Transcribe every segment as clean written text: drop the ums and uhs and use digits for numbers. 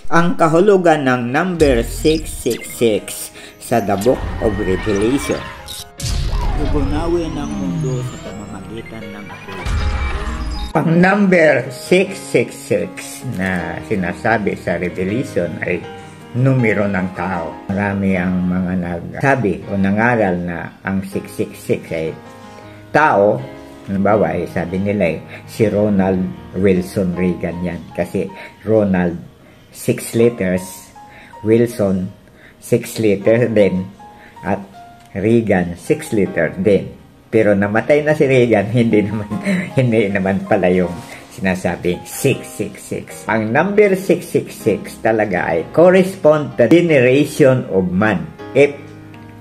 Ang kahulugan ng number 666 sa The Book of Revelation. Gugunawin ang mundo sa pamamagitan ng apoy. Ang number 666 na sinasabi sa Revelation ay numero ng tao. Marami ang mga nagsabi o nangaral na ang 666 ay tao. Halimbawa, sabi nila si Ronald Wilson Reagan yan. Kasi Ronald 6 letters, Wilson 6 letters din, at Reagan 6 letters din. Pero namatay na si Reagan, hindi naman pala yung sinasabi 666. Ang number 666 talaga ay correspond to generation of man. If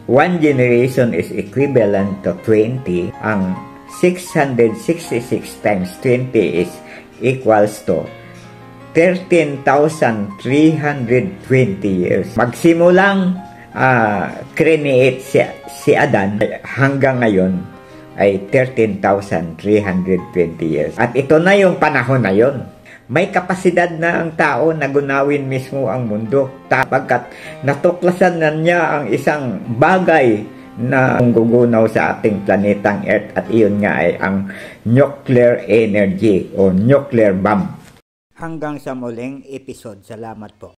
one generation is equivalent to 20, ang 666 times 20 is equals to 13,320 years. Magsimulang create si Adan hanggang ngayon ay 13,320 years. At ito na yung panahon na yon. May kapasidad na ang tao na gunawin mismo ang mundo. Pagkat natuklasan na niya ang isang bagay na gugunaw sa ating planetang Earth, at iyon nga ay ang nuclear energy o nuclear bomb. Hanggang sa muling episode. Salamat po.